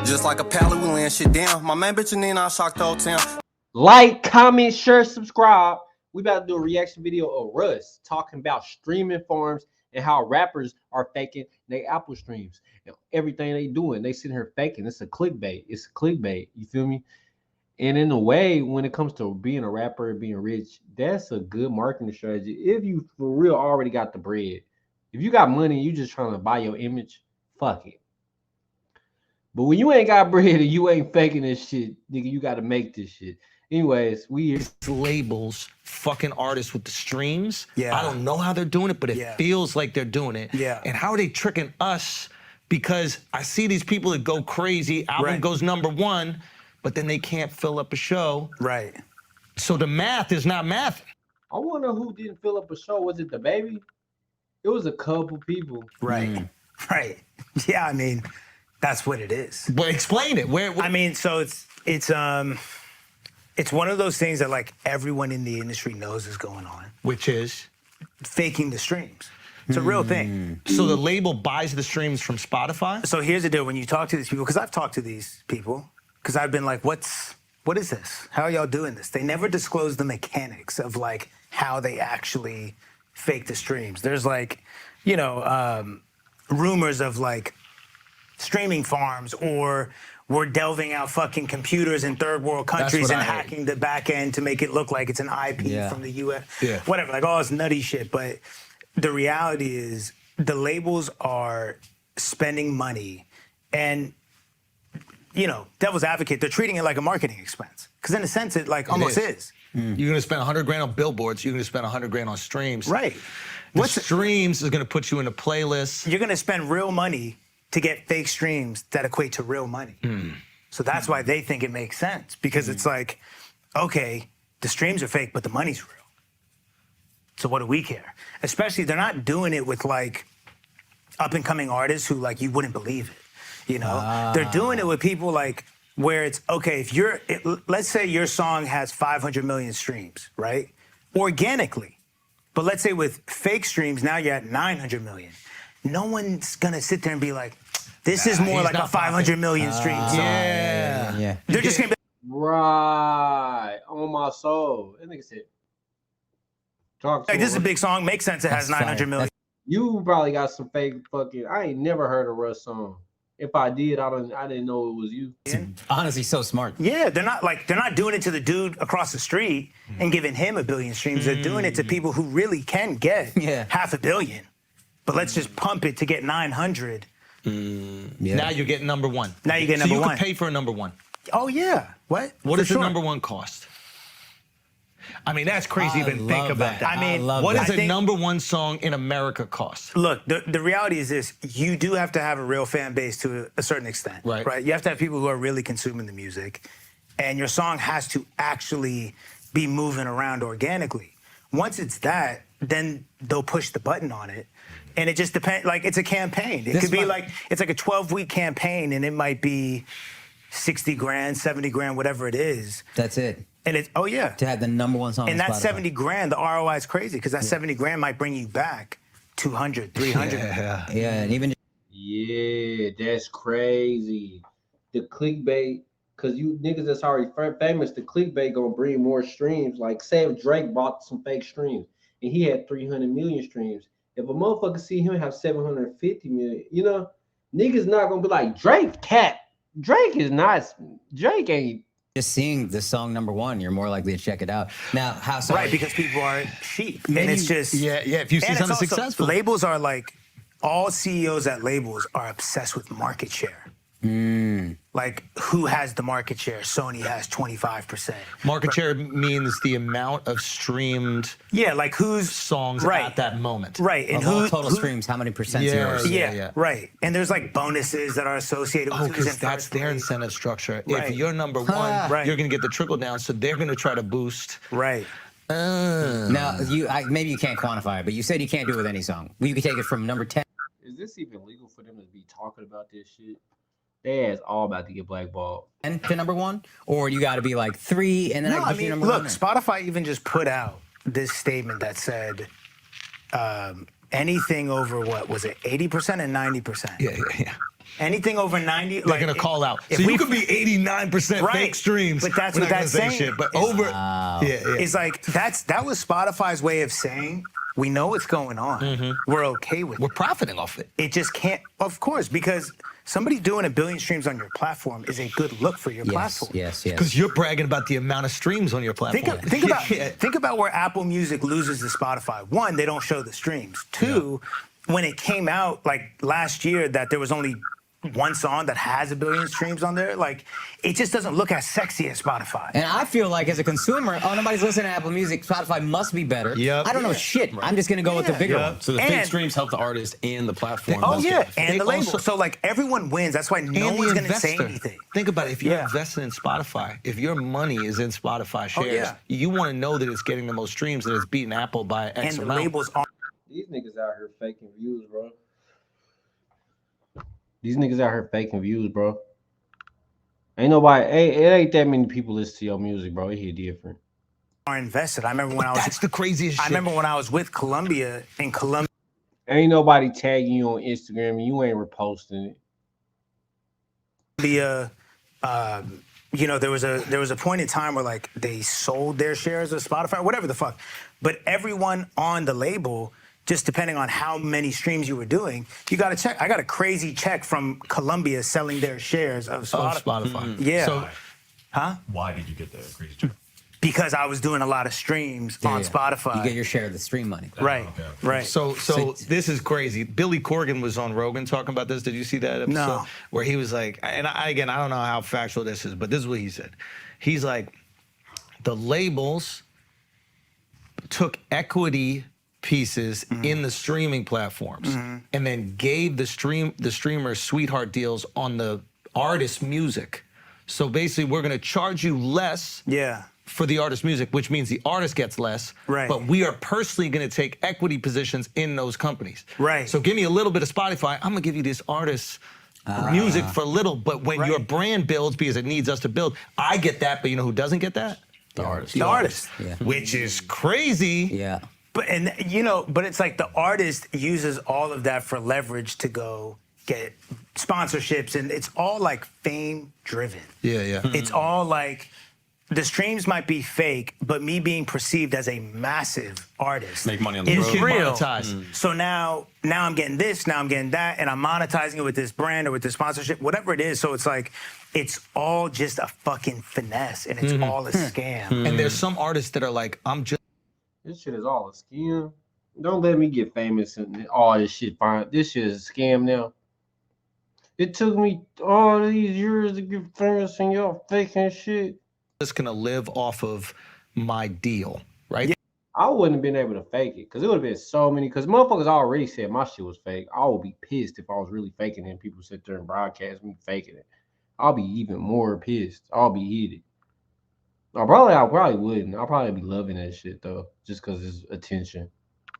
Just like a pallet, we laying shit down. My man bitch and then I shocked the whole town. Like, comment, share, subscribe. We about to do a reaction video of Russ talking about streaming farms and how rappers are faking their Apple streams. And everything they doing, they sitting here faking. It's a clickbait. It's clickbait. You feel me? And in a way, when it comes to being a rapper and being rich, that's a good marketing strategy. If you for real already got the bread. If you got money, you just trying to buy your image, fuck it. But when you ain't got bread and you ain't faking this shit, nigga, you got to make this shit. Anyways, labels fucking artists with the streams. Yeah. I don't know how they're doing it, but it feels like they're doing it. Yeah. And how are they tricking us? Because I see these people that go crazy, album goes #1, but then they can't fill up a show. Right. So the math is not math. I wonder who didn't fill up a show. Was it the baby? It was a couple people. Right. Right. Yeah, I mean, that's what it is. But explain it. Where I mean, so it's one of those things that like everyone in the industry knows is going on. Which is? Faking the streams. It's a real thing. So the label buys the streams from Spotify? So here's the deal. When you talk to these people, because I've talked to these people, because I've been like, what is this? How are y'all doing this? They never disclose the mechanics of like how they actually fake the streams. There's like, you know, rumors of like streaming farms, or we're delving out fucking computers in third world countries and hacking the back end to make it look like it's an IP from the US. Yeah. Whatever, like all this nutty shit. But the reality is the labels are spending money and, you know, devil's advocate, they're treating it like a marketing expense. Because in a sense, it like almost is. You're gonna spend 100 grand on billboards, you're gonna spend 100 grand on streams. Right. The streams is gonna put you in a playlist. You're gonna spend real money to get fake streams that equate to real money. So that's why they think it makes sense, because it's like, okay, the streams are fake, but the money's real. So what do we care? Especially they're not doing it with like up and coming artists who like you wouldn't believe it. You know, they're doing it with people like where it's okay. If let's say your song has 500 million streams, right? Organically. But let's say with fake streams, now you're at 900 million. No one's gonna sit there and be like, this is more like a 500 million stream song. Yeah. They're just gonna be right on my soul. That nigga said, talk to like, this is a big song. Makes sense. It has 900 million. You probably got some fake fucking. I ain't never heard a Russ song. If I did, I didn't know it was you. Honestly, so smart. Yeah, they're not doing it to the dude across the street and giving him 1 billion streams. They're doing it to people who really can get 500 million. But let's just pump it to get 900. Now you're getting #1. Now you get so #1. you can pay for a #1. Oh yeah. What? What does the #1 cost? I mean, that's crazy to even think about that. I mean, what does a #1 song in America cost? Look, the reality is this: you do have to have a real fan base to a certain extent, right? You have to have people who are really consuming the music, and your song has to actually be moving around organically. Once it's that, then they'll push the button on it. And it just depends, like it's a campaign. It could be like, it's like a 12-week campaign and it might be 60 grand, 70 grand, whatever it is. That's it. And it's, oh yeah. To have the #1 song and on that Spotify. 70 grand, the ROI is crazy because that 70 grand might bring you back 200, 300. Yeah, and even. Yeah, that's crazy. The clickbait, because you niggas that's already famous, the clickbait gonna bring more streams. Like, say if Drake bought some fake streams and he had 300 million streams. If a motherfucker see him have 750 million, you know, niggas not gonna be like, Drake cat. Drake ain't. Just seeing the song #1, you're more likely to check it out. Now, how so? Right, because people are sheep. And it's just. Yeah, if you see something successful. Labels are like, all CEOs at labels are obsessed with market share. Like, who has the market share? Sony has 25%. Market share means the amount of streamed like whose songs at that moment. Right. And who total streams, how many percent's yours? Yeah, right. And there's like bonuses that are associated with because that's their incentive structure. If you're #1, you're gonna get the trickle down, so they're gonna try to boost. Right. Now, maybe you can't quantify it, but you said you can't do it with any song. Well, you can take it from #10. Is this even legal for them to be talking about this shit? They ass all about to get blackballed. And to #1, or you got to be like 3, and then I can put you #1. Look, Spotify even just put out this statement that said anything over what was it, 80% and 90%. Yeah. Anything over 90, they're gonna call out. if So you we- could be 89% Right. fake streams. But that's We're what not gonna that's say saying. shit. But It's- over, yeah. It's like that was Spotify's way of saying we know what's going on. We're okay with We're it. profiting off it. It just can't, of course, because somebody doing 1 billion streams on your platform is a good look for your platform. Yes. Because you're bragging about the amount of streams on your platform. Think about where Apple Music loses to Spotify. One, they don't show the streams. Two, when it came out like last year that there was only one song that has 1 billion streams on there, like it just doesn't look as sexy as Spotify. And I feel like as a consumer, nobody's listening to Apple Music. Spotify must be better. Yep. I don't know shit. I'm just gonna go with the bigger one. So the And- fake streams help the artist and the platform. Oh both yeah, get- and They the label. also- So like everyone wins. That's why no And one's the gonna say investor. anything. Think about it. If you're Yeah. investing in Spotify, if your money is in Spotify shares, yeah. you want to know that it's getting the most streams, that it's beating Apple by X And the amount. labels are. These niggas out here faking views, bro. These niggas out here faking views, bro. Ain't nobody, it ain't that many people listen to your music, bro. It hit different. Are invested. I remember when I was. That's the craziest shit. I remember when I was with Columbia in Columbia. Ain't nobody tagging you on Instagram and you ain't reposting it. You know, there was a point in time where like they sold their shares of Spotify, whatever the fuck. But everyone on the label, just depending on how many streams you were doing, you got to check. I got a crazy check from Columbia selling their shares of Spotify. Of Spotify. Yeah. So Why did you get that crazy check? Because I was doing a lot of streams on Spotify. You get your share of the stream money. Right. Okay. Right. So this is crazy. Billy Corgan was on Rogan talking about this. Did you see that episode? No. Where he was like, and I don't know how factual this is, but this is what he said. He's like, the labels took equity pieces in the streaming platforms and then gave the streamers sweetheart deals on the artist music. So basically, we're gonna charge you less. Yeah. For the artist music, which means the artist gets less. Right. But we are personally going to take equity positions in those companies. Right. So give me a little bit of Spotify. I'm going to give you this artist music for little. But when your brand builds, because it needs us to build, I get that. But you know who doesn't get that? The artist. The artist. Yeah. Which is crazy. Yeah. But but it's like the artist uses all of that for leverage to go get sponsorships, and it's all like fame driven. Yeah. It's all like the streams might be fake, but me being perceived as a massive artist Make money on the is road. Get real. monetized. So now I'm getting this, now I'm getting that, and I'm monetizing it with this brand or with this sponsorship, whatever it is. So it's like it's all just a fucking finesse, and it's all a scam. And there's some artists that are like, I'm just. This shit is all a scam. Don't let me get famous and all this shit fine. This shit is a scam now. It took me all these years to get famous and y'all faking shit. Just gonna live off of my deal, right? I wouldn't have been able to fake it because it would have been so many. Because motherfuckers already said my shit was fake. I would be pissed if I was really faking it and people sit there and broadcast me faking it. I'll be even more pissed. I'll be heated. I probably wouldn't. I'll probably be loving that shit though, just because it's attention.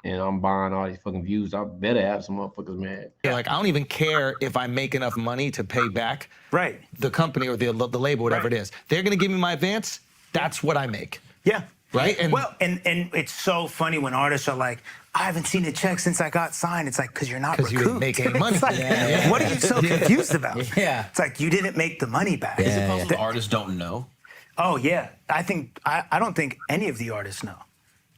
And I'm buying all these fucking views. I better have some motherfuckers mad. Like, I don't even care if I make enough money to pay back Right. the company or the label, whatever it is. They're gonna give me my advance. That's what I make. Yeah. Right? And Well, and it's so funny when artists are like, I haven't seen a check since I got signed. It's like, because you're not 'Cause you didn't recouped. make any money. It's like, what are you so confused about? Yeah. It's like you didn't make the money back. Is it possible the artists don't know? Oh yeah. I don't think any of the artists know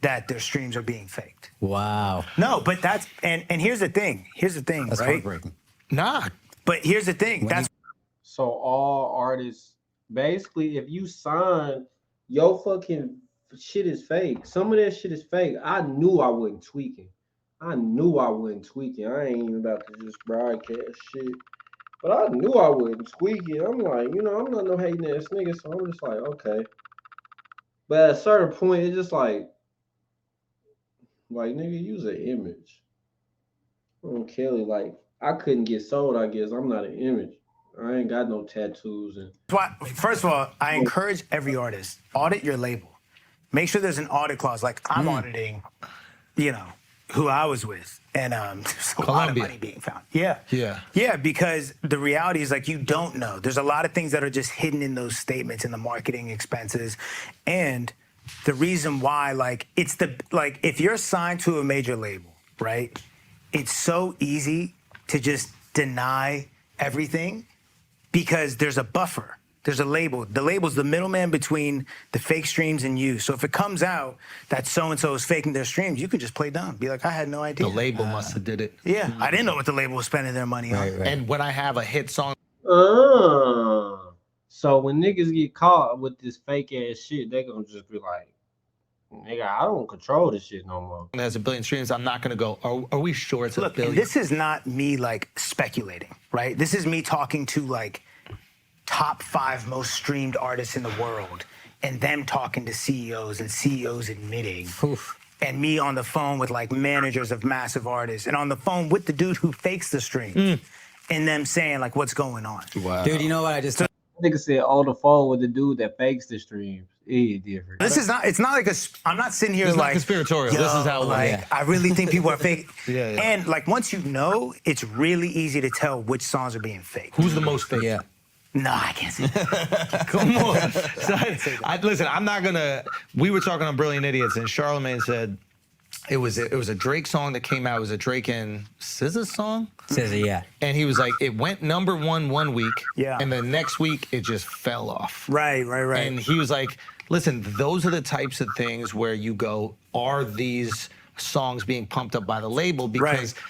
that their streams are being faked. Wow. No, but that's and here's the thing. That's right? heartbreaking. nah. But here's the thing. That's So all artists, basically, if you sign, your fucking shit is fake. Some of that shit is fake. I knew I wasn't tweaking. I ain't even about to just broadcast shit. But I knew I wasn't tweaking. I'm like, I'm not no hating ass nigga, so I'm just like, okay. But at a certain point, it's just like nigga, use an image. Kelly, like, I couldn't get sold, I guess. I'm not an image. I ain't got no tattoos. And why, first of all, I encourage every artist, audit your label. Make sure there's an audit clause. Like I'm auditing, who I was with. And there's a lot of Columbia. money being found. Yeah. Yeah. Yeah, because the reality is like you don't know. There's a lot of things that are just hidden in those statements in the marketing expenses. And the reason why, if you're signed to a major label, right? It's so easy to just deny everything because there's a buffer. There's a label. The label's the middleman between the fake streams and you. So if it comes out that so-and-so is faking their streams, you can just play dumb. Be like, I had no idea. The label must have did it. Yeah, I didn't know what the label was spending their money on. Right. And when I have a hit song So when niggas get caught with this fake ass shit, they gonna just be like, nigga, I don't control this shit no more. that has a billion streams, I'm not gonna go, are we sure it's a Look, billion? and this is not me like speculating, right? This is me talking to like top 5 most streamed artists in the world and them talking to CEOs and CEOs admitting. Oof. And me on the phone with like managers of massive artists and on the phone with the dude who fakes the stream and them saying like what's going on. Wow. Dude, you know what? I just Nigga said on the phone with the dude that fakes the streams. It's different. This is not, it's not like I'm not sitting here It's not like conspiratorial. Yo, This is how it like works. I really think people are fake. Yeah. And like once you know, it's really easy to tell which songs are being faked. Who's the most fake? yeah. No, I can't say that. Come on. Listen, I'm not gonna. We were talking on Brilliant Idiots, and Charlamagne said it was a Drake song that came out. It was a Drake and SZA song, Says it, yeah. and he was like, it went #1 one week, Yeah. and the next week it just fell off. Right. And he was like, listen, those are the types of things where you go, are these songs being pumped up by the label? Because Right.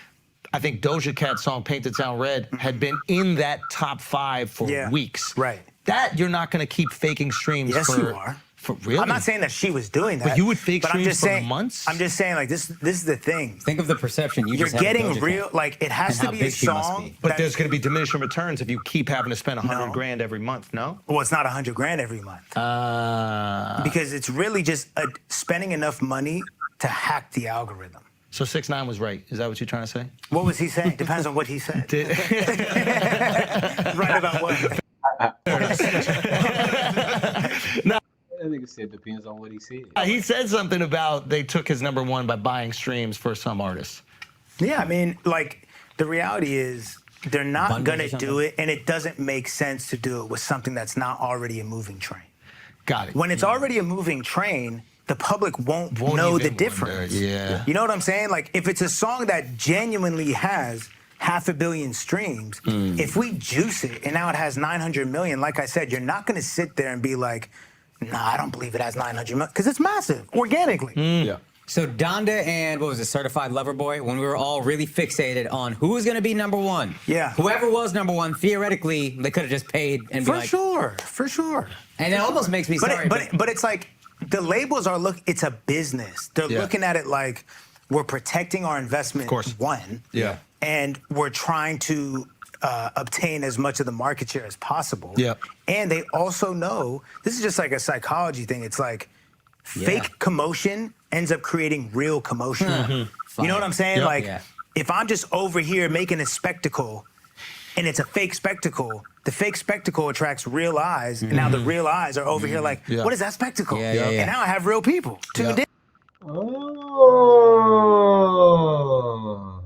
I think Doja Cat's song Painted Town Red had been in that top 5 for Yeah. weeks. Right. That you're not going to keep faking streams Yes, for. you are. For real? I'm not saying that she was doing that. But you would fake but I'm streams just for saying, months? I'm just saying like this is the thing. Think of the perception you You're just had of getting Doja Cat. real, like it has And to how be a big she must song. be. But that- there's going to be diminishing returns if you keep having to spend $100 No. grand every month. No. well, it's not $100,000 every month. Because it's really just spending enough money to hack the algorithm. So 6ix9ine was right. Is that what you're trying to say? What was he saying? Depends on what he said. Right about what? That nigga said depends on what he said. He said something about they took his #1 by buying streams for some artists. Yeah, I mean, like the reality is they're not Bundles gonna or something? do it, and it doesn't make sense to do it with something that's not already a moving train. Got it. When it's already a moving train, the public won't know the even difference. wonder, yeah. You know what I'm saying? Like if it's a song that genuinely has 500 million streams, if we juice it and now it has 900 million, like I said, you're not gonna sit there and be like, nah, I don't believe it has 900 million, because it's massive, organically. Yeah. So Donda and what was it, Certified Lover Boy, when we were all really fixated on who was going to be #1. Yeah. Whoever was #1, theoretically, they could have just paid and be For like, sure. And it almost makes me sorry. But it's like the labels are it's a business. They're Yeah. looking at it like we're protecting our investment, Of course. one. Yeah. And we're trying to obtain as much of the market share as possible. Yeah. And they also know, this is just like a psychology thing. It's like Yeah. fake commotion ends up creating real commotion. You know what I'm saying? Yep. Like Yeah. if I'm just over here making a spectacle and it's a fake spectacle, the fake spectacle attracts real eyes, and now the real eyes are over here like, Yeah. what is that spectacle? Yeah, yeah, yeah. And now I have real people tuned in. Oh.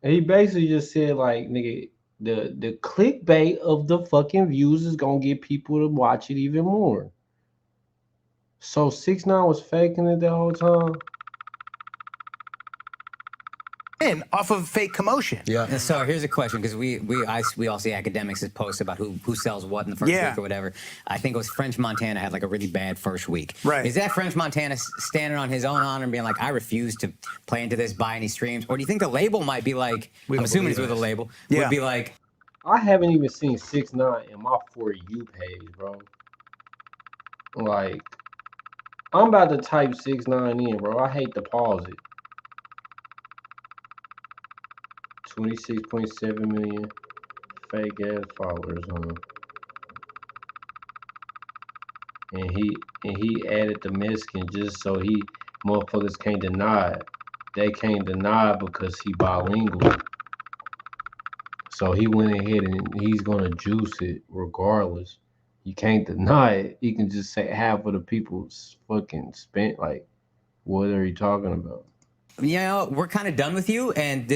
And he basically just said like, nigga, the clickbait of the fucking views is gonna get people to watch it even more. So 6ix9ine was faking it the whole time. In off of fake commotion. Yeah. And so here's a question, because we all see academics' posts about who sells what in the first Yeah. week or whatever. I think it was French Montana had like a really bad first week. Right. Is that French Montana standing on his own honor and being like, I refuse to play into this, buy any streams? Or do you think the label might be like, We I'm don't assuming he's believe with a this. label, Yeah. would be like, I haven't even seen 6ix9ine in my For You page, bro. Like, I'm about to type 6ix9ine in, bro. I hate to pause it. 26.7 million fake ass followers, huh? And he added the Mexican just so motherfuckers can't deny it. They can't deny it because he bilingual. So he went ahead and he's gonna juice it regardless. You can't deny it. You can just say half of the people fucking spent, like, what are you talking about? you know, we're kind of done with you, and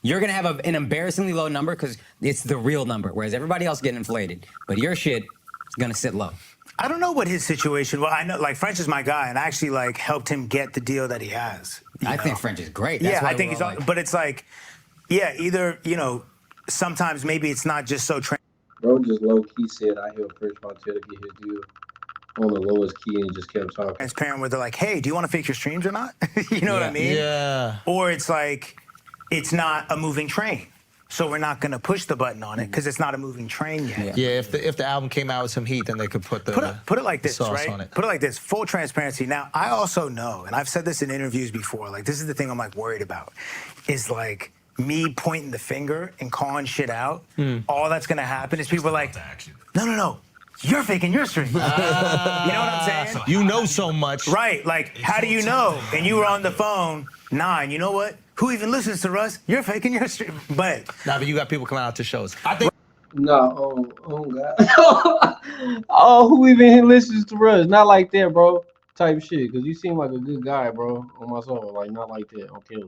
you're gonna have an embarrassingly low number because it's the real number, whereas everybody else getting inflated, but your shit is gonna sit low. I don't know what his situation. Well, I know like French is my guy, and I actually like helped him get the deal that he has. I think French is great. That's Yeah, why I think we're he's. all like, But it's like, yeah, either sometimes maybe it's not just so Bro just low key said I helped Prince Montana get his deal on the lowest key and just kept talking. transparent where they're like, hey, do you want to fake your streams or not? You know what I mean? Yeah. Or it's like, it's not a moving train. So we're not going to push the button on it because it's not a moving train yet. Yeah, if the album came out with some heat, then they could put the Put it like this, sauce right? on it. Put it like this, full transparency. Now, I also know, and I've said this in interviews before, like this is the thing I'm like worried about, is like me pointing the finger and calling shit out. All that's going to happen is people are like, no, you're faking your stream. You know what I'm saying? You know so much. Right, like, how do you know? And you were on the phone, and you know what? Who even listens to Russ? You're faking your stream. But But you got people coming out to shows. I think No, oh God. Oh, who even listens to Russ? Not like that, bro. Type shit. Cause you seem like a good guy, bro. On my soul. Like not like that. Okay.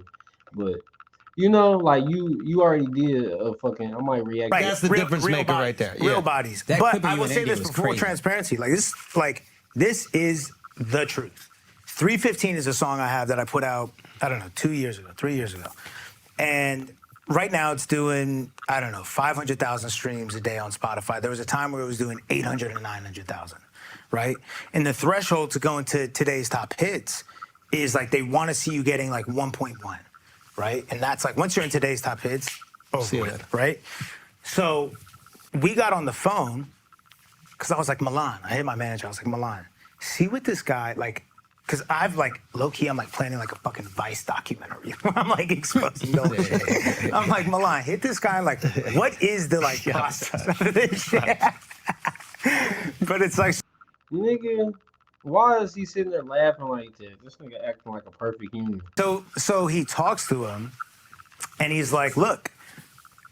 But you know, like you already did a fucking I might react. right, That's the difference maker bodies, right there. Real Yeah. bodies. That But clip of I you will in say India this was for full crazy. transparency. This is the truth. 315 is a song I have that I put out, I don't know, 3 years ago. And right now it's doing, I don't know, 500,000 streams a day on Spotify. There was a time where it was doing 800 and 900,000, right? And the threshold to go into today's top hits is like they want to see you getting like 1.1, right? And that's like, once you're in today's top hits, See over that. with, right? So we got on the phone because I was like, Milan, I hit my manager, I was like, Milan, see what this guy, like, because I've like, low-key, I'm like planning like a fucking Vice documentary. I'm like exposing no shit. I'm like, Milan, hit this guy, like, what is the like process of this shit? But it's like, Nigga, why is he sitting there laughing like that? This nigga acting like a perfect human. so he talks to him and he's like, look,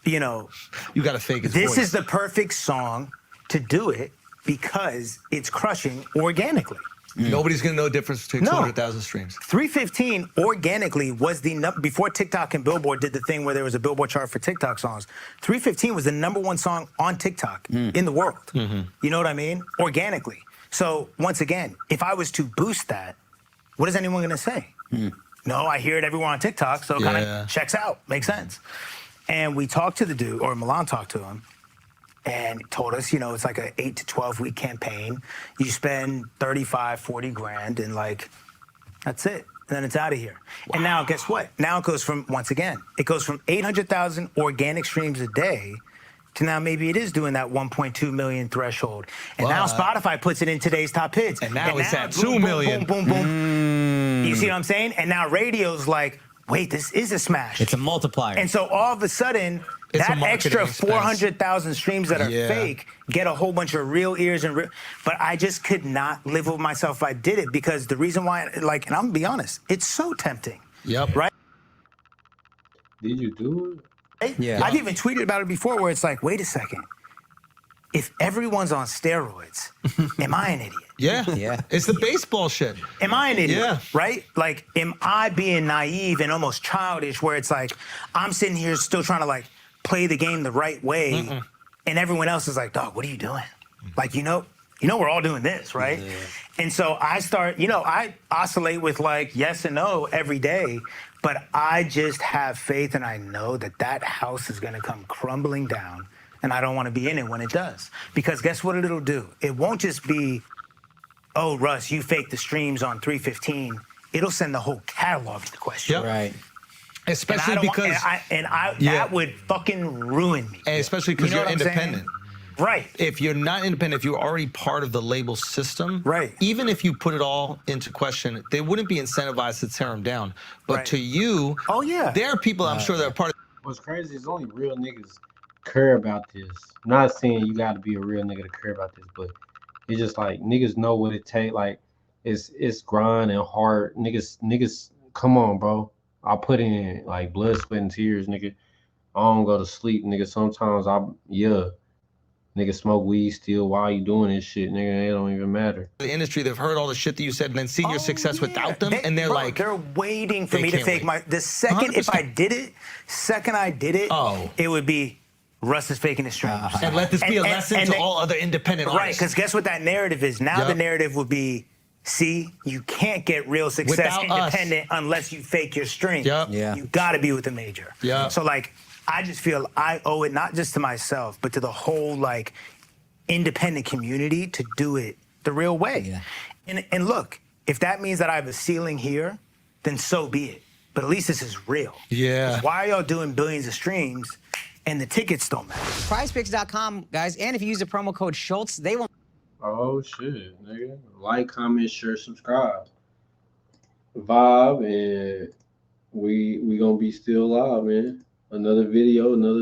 you know, you got to fake his this voice. is the perfect song to do it because it's crushing organically. Nobody's gonna know the difference between No. 200,000 streams. 315 organically was the before TikTok and Billboard did the thing where there was a Billboard chart for TikTok songs. 315 was the #1 song on TikTok in the world. You know what I mean? Organically. So once again, if I was to boost that, what is anyone gonna say? No, I hear it everywhere on TikTok, so it kind Yeah. of checks out, makes sense. And we talked to the dude, or Milan talked to him, and told us, you know, it's like an 8 to 12 week campaign. You spend 35, 40 grand and like, that's it. And then it's out of here. And now guess what? Now it goes from, once again, it goes from 800,000 organic streams a day to now maybe it is doing that 1.2 million threshold. And now Spotify puts it in today's top hits. And now it's at boom, 2 boom, million. Boom, boom, boom. You see what I'm saying? And now radio's like, wait, this is a smash. It's a multiplier. And so all of a sudden, It's a that marketing extra expense. 400,000 streams that are Yeah. fake get a whole bunch of real ears and but I just could not live with myself if I did it because the reason why, like, and I'm gonna be honest, it's so tempting. Yep. Right? Did you do it? Right? Yeah. I've even tweeted about it before where it's like, wait a second. If everyone's on steroids, am I an idiot? Yeah. Yeah. It's the baseball shit. Am I an idiot? Yeah. Right? Like, am I being naive and almost childish where it's like, I'm sitting here still trying to like play the game the right way and everyone else is like, dog, what are you doing? Like, you know we're all doing this, right? Yeah. And so I start, I oscillate with like yes and no every day, but I just have faith and I know that that house is going to come crumbling down and I don't want to be in it when it does. Because guess what it'll do? It won't just be, oh, Russ, you faked the streams on 315. It'll send the whole catalog into question. Yep. Right. Especially because that would fucking ruin me. and especially because You know you're what I'm saying? independent. Right. If you're not independent, if you're already part of the label system, Right. even if you put it all into question, they wouldn't be incentivized to tear them down. But Right. to you, Oh, yeah. there are people I'm sure that are part of. What's crazy is only real niggas care about this. I'm not saying you got to be a real nigga to care about this, but it's just like niggas know what it take. Like it's grind and hard. Niggas, come on, bro. I put in like blood, sweat, and tears, nigga. I don't go to sleep, nigga. Sometimes nigga smoke weed still while you doing this shit, nigga. It don't even matter. The industry, they've heard all the shit that you said and then seen your success without them, and they're bro, like, they're waiting for they me to can't fake wait. the second if 100%. I did it, Oh. it would be Russ is faking his streams. and let this be a lesson to they- all other independent Right, artists. because guess what that narrative is? Now Yup. the narrative would be, see, you can't get real success Without us. independent unless you fake your stream. Yup. Yeah. You got to be with a major. Yup. So like, I just feel I owe it not just to myself, but to the whole like independent community to do it the real way. Yeah. And look, if that means that I have a ceiling here, then so be it. But at least this is real. Yeah. 'Cause why are y'all doing billions of streams and the tickets don't matter? PrizePicks.com, guys, and if you use the promo code Schultz, they will. Oh shit, nigga. Like, comment, share, subscribe. Vibe, and we gonna be still live, man. Another video, another